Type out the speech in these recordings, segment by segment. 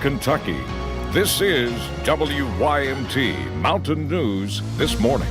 Kentucky. This is WYMT Mountain News This Morning.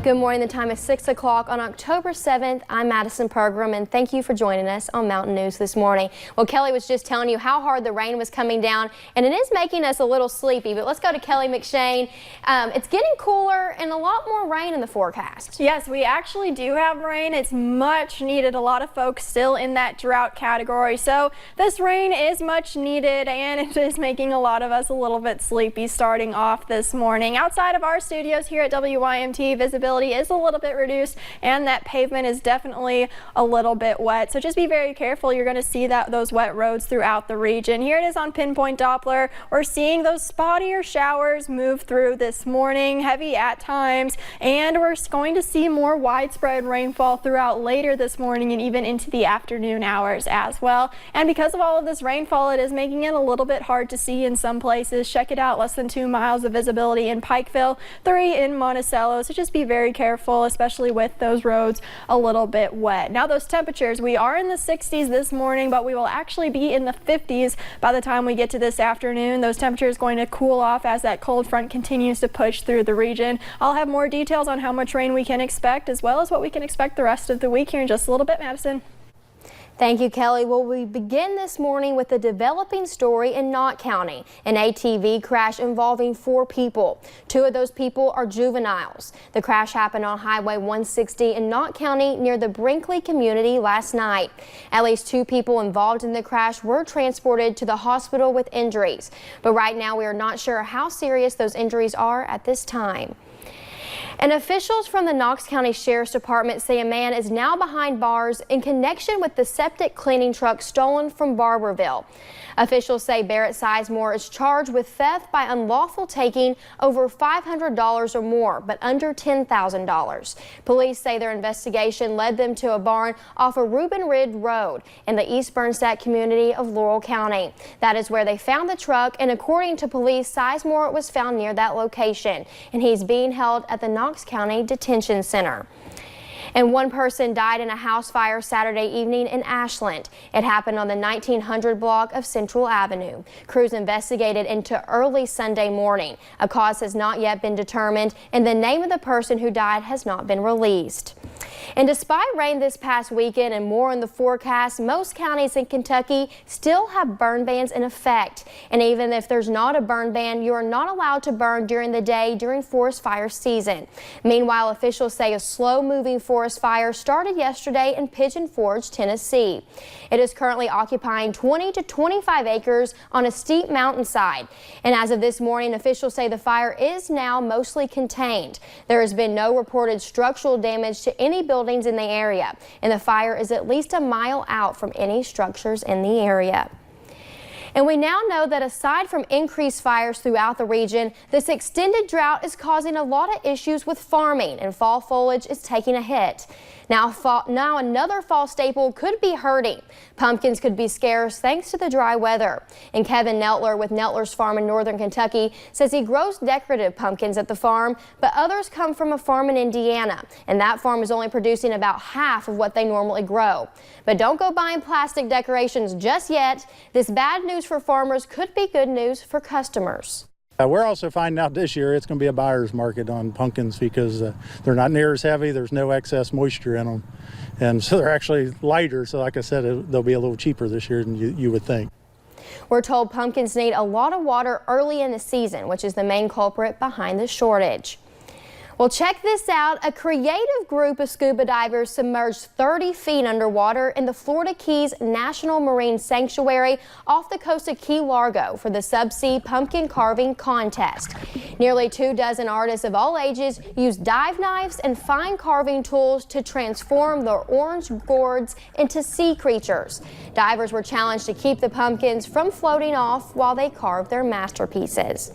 Good morning. The time is 6 o'clock on October 7th. I'm Madison Pergram, and thank you for joining us on Mountain News this morning. Well, Kelly was just telling you how hard the rain was coming down, and it is making us a little sleepy. But let's go to Kelly McShane. It's getting cooler and a lot more rain in the forecast. Yes, we actually do have rain. It's much needed. A lot of folks still in that drought category. So this rain is much needed, and it is making a lot of us a little bit sleepy starting off this morning. Outside of our studios here at WYMT, visibility is a little bit reduced, and that pavement is definitely a little bit wet. So just be very careful. You're going to see those wet roads throughout the region. Here it is on Pinpoint Doppler. We're seeing those spottier showers move through this morning, heavy at times, and we're going to see more widespread rainfall throughout later this morning and even into the afternoon hours as well. And because of all of this rainfall, it is making it a little bit hard to see in some places. Check it out, less than 2 miles of visibility in Pikeville, 3 in Monticello. So just be very careful, especially with those roads a little bit wet. Now those temperatures, we are in the 60s this morning, but we will actually be in the 50s by the time we get to this afternoon. Those temperatures going to cool off as that cold front continues to push through the region. I'll have more details on how much rain we can expect, as well as what we can expect the rest of the week here in just a little bit, Madison. Thank you, Kelly. Well, we begin this morning with a developing story in Knott County, an ATV crash involving 4 people. 2 of those people are juveniles. The crash happened on Highway 160 in Knott County near the Brinkley community last night. At least 2 people involved in the crash were transported to the hospital with injuries, but right now we are not sure how serious those injuries are at this time. And officials from the Knox County Sheriff's Department say a man is now behind bars in connection with the septic cleaning truck stolen from Barberville. Officials say Barrett Sizemore is charged with theft by unlawful taking over $500 or more, but under $10,000. Police say their investigation led them to a barn off of Reuben Ridge Road in the East Bernstadt community of Laurel County. That is where they found the truck, and according to police, Sizemore was found near that location, and he's being held at the Knox County Detention Center. And 1 person died in a house fire Saturday evening in Ashland. It happened on the 1900 block of Central Avenue. Crews investigated into early Sunday morning. A cause has not yet been determined, and the name of the person who died has not been released. And despite rain this past weekend and more in the forecast, most counties in Kentucky still have burn bans in effect. And even if there's not a burn ban, you are not allowed to burn during the day during forest fire season. Meanwhile, officials say a slow-moving forest fire started yesterday in Pigeon Forge, Tennessee. It is currently occupying 20 to 25 acres on a steep mountainside. And as of this morning, officials say the fire is now mostly contained. There has been no reported structural damage to any buildings in the area, and the fire is at least a mile out from any structures in the area. And we now know that aside from increased fires throughout the region, this extended drought is causing a lot of issues with farming, and fall foliage is taking a hit. Now another fall staple could be hurting. Pumpkins could be scarce thanks to the dry weather. And Kevin Neltler with Neltler's Farm in northern Kentucky says he grows decorative pumpkins at the farm, but others come from a farm in Indiana, and that farm is only producing about half of what they normally grow. But don't go buying plastic decorations just yet. This bad news for farmers could be good news for customers. We're also finding out this year it's going to be a buyer's market on pumpkins because they're not near as heavy. There's no excess moisture in them. And so they're actually lighter. So like I said, they'll be a little cheaper this year than you would think. We're told pumpkins need a lot of water early in the season, which is the main culprit behind the shortage. Well, check this out. A creative group of scuba divers submerged 30 feet underwater in the Florida Keys National Marine Sanctuary off the coast of Key Largo for the Subsea Pumpkin Carving Contest. Nearly 24 artists of all ages used dive knives and fine carving tools to transform their orange gourds into sea creatures. Divers were challenged to keep the pumpkins from floating off while they carved their masterpieces.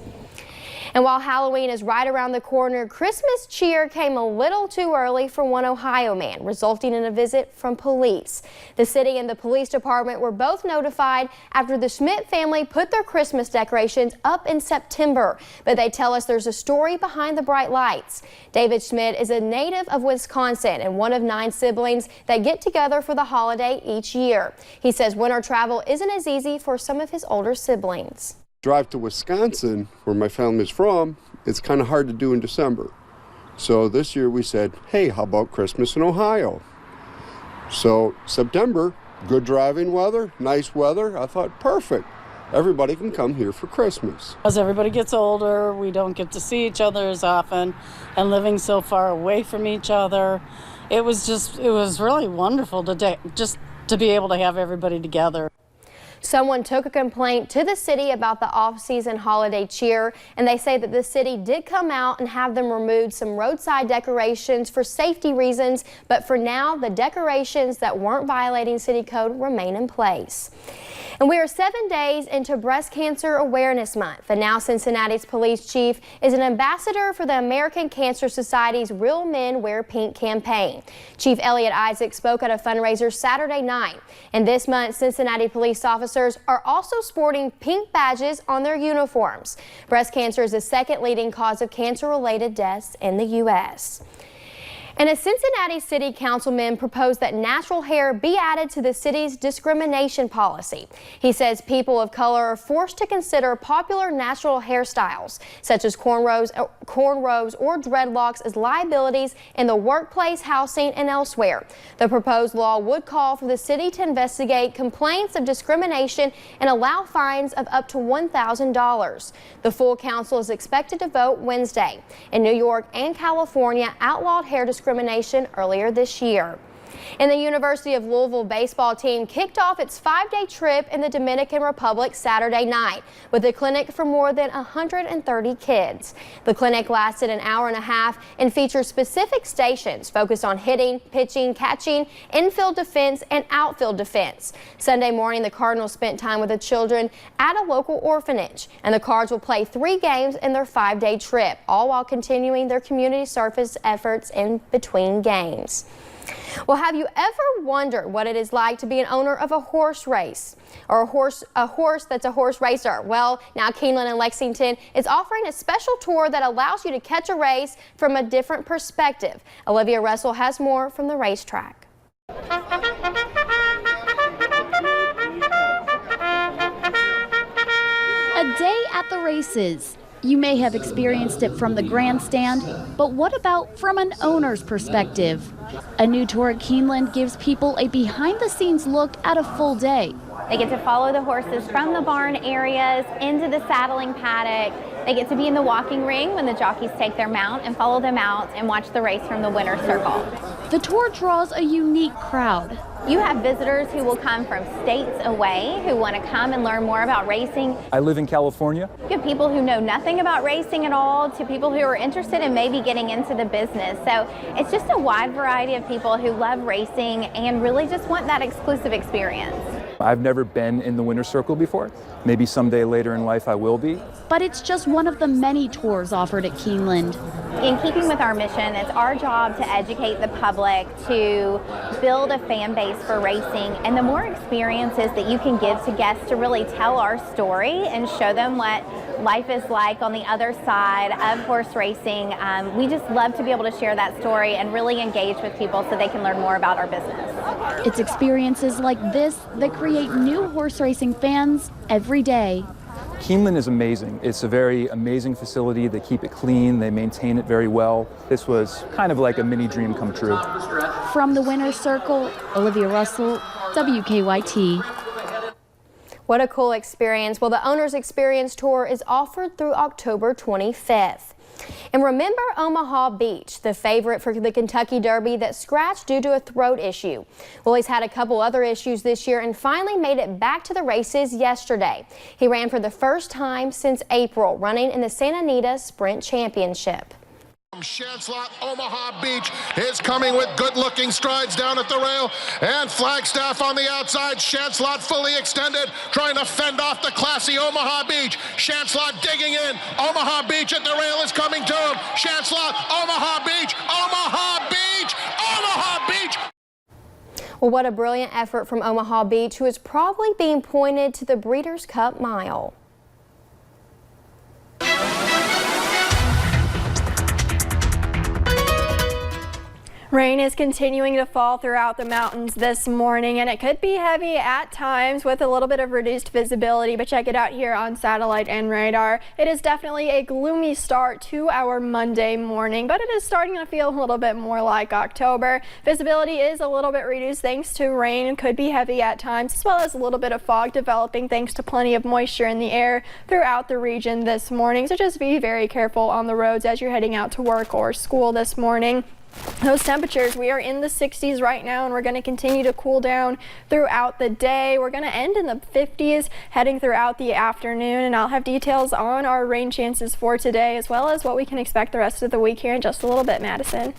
And while Halloween is right around the corner, Christmas cheer came a little too early for one Ohio man, resulting in a visit from police. The city and the police department were both notified after the Schmidt family put their Christmas decorations up in September. But they tell us there's a story behind the bright lights. David Schmidt is a native of Wisconsin and one of 9 siblings that get together for the holiday each year. He says winter travel isn't as easy for some of his older siblings. Drive to Wisconsin, where my family's from, it's kind of hard to do in December. So this year we said, hey, how about Christmas in Ohio? So September, good driving weather, nice weather. I thought, perfect. Everybody can come here for Christmas. As everybody gets older, we don't get to see each other as often, and living so far away from each other, it was really wonderful to be able to have everybody together. Someone took a complaint to the city about the off-season holiday cheer, and they say that the city did come out and have them remove some roadside decorations for safety reasons, but for now, the decorations that weren't violating city code remain in place. And we are 7 days into Breast Cancer Awareness Month, and now Cincinnati's police chief is an ambassador for the American Cancer Society's Real Men Wear Pink campaign. Chief Elliot Isaac spoke at a fundraiser Saturday night, and this month Cincinnati police officers are also sporting pink badges on their uniforms. Breast cancer is the second leading cause of cancer-related deaths in the U.S. And a Cincinnati city councilman proposed that natural hair be added to the city's discrimination policy. He says people of color are forced to consider popular natural hairstyles, such as cornrows or dreadlocks, as liabilities in the workplace, housing, and elsewhere. The proposed law would call for the city to investigate complaints of discrimination and allow fines of up to $1,000. The full council is expected to vote Wednesday. In New York and California, outlawed hair discrimination earlier this year. And the University of Louisville baseball team kicked off its 5-day trip in the Dominican Republic Saturday night with a clinic for more than 130 kids. The clinic lasted an hour and a half and featured specific stations focused on hitting, pitching, catching, infield defense, and outfield defense. Sunday morning, the Cardinals spent time with the children at a local orphanage, and the Cards will play 3 games in their 5-day trip, all while continuing their community service efforts in between games. Well, have you ever wondered what it is like to be an owner of a horse race or a horse that's a horse racer? Well, now Keeneland and Lexington is offering a special tour that allows you to catch a race from a different perspective. Olivia Russell has more from the racetrack. A day at the races. You may have experienced it from the grandstand, but what about from an owner's perspective? A new tour at Keeneland gives people a behind-the-scenes look at a full day. They get to follow the horses from the barn areas into the saddling paddock. They get to be in the walking ring when the jockeys take their mount and follow them out and watch the race from the winner's circle. The tour draws a unique crowd. You have visitors who will come from states away who want to come and learn more about racing. I live in California. You have people who know nothing about racing at all to people who are interested in maybe getting into the business. So it's just a wide variety of people who love racing and really just want that exclusive experience. I've never been in the winner's circle before. Maybe someday later in life I will be. But it's just one of the many tours offered at Keeneland. In keeping with our mission, it's our job to educate the public, to build a fan base for racing, and the more experiences that you can give to guests to really tell our story and show them what life is like on the other side of horse racing, we just love to be able to share that story and really engage with people so they can learn more about our business. It's experiences like this that create new horse racing fans every day. Keeneland is amazing. It's a very amazing facility. They keep it clean. They maintain it very well. This was kind of like a mini dream come true. From the winner's circle, Olivia Russell, WKYT. What a cool experience. Well, the Owner's Experience Tour is offered through October 25th. And remember Omaha Beach, the favorite for the Kentucky Derby that scratched due to a throat issue? Well, he's had a couple other issues this year and finally made it back to the races yesterday. He ran for the first time since April, running in the Santa Anita Sprint Championship. Shanslot, Omaha Beach is coming with good-looking strides down at the rail, and Flagstaff on the outside. Shanslot fully extended, trying to fend off the classy Omaha Beach. Shanslot digging in. Omaha Beach at the rail is coming to him. Shanslot, Omaha Beach, Omaha Beach, Omaha Beach. Well, what a brilliant effort from Omaha Beach, who is probably being pointed to the Breeders' Cup Mile. Rain is continuing to fall throughout the mountains this morning, and it could be heavy at times with a little bit of reduced visibility, but check it out here on satellite and radar. It is definitely a gloomy start to our Monday morning, but it is starting to feel a little bit more like October. Visibility is a little bit reduced thanks to rain, could be heavy at times, as well as a little bit of fog developing thanks to plenty of moisture in the air throughout the region this morning. So just be very careful on the roads as you're heading out to work or school this morning. Those temperatures, we are in the 60s right now, and we're going to continue to cool down throughout the day. We're going to end in the 50s heading throughout the afternoon, and I'll have details on our rain chances for today as well as what we can expect the rest of the week here in just a little bit. Madison.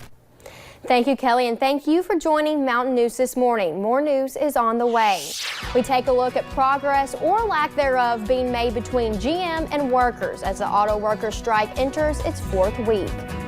Thank you, Kelly, and thank you for joining Mountain News this morning. More news is on the way. We take a look at progress or lack thereof being made between GM and workers as the auto workers strike enters its 4th week.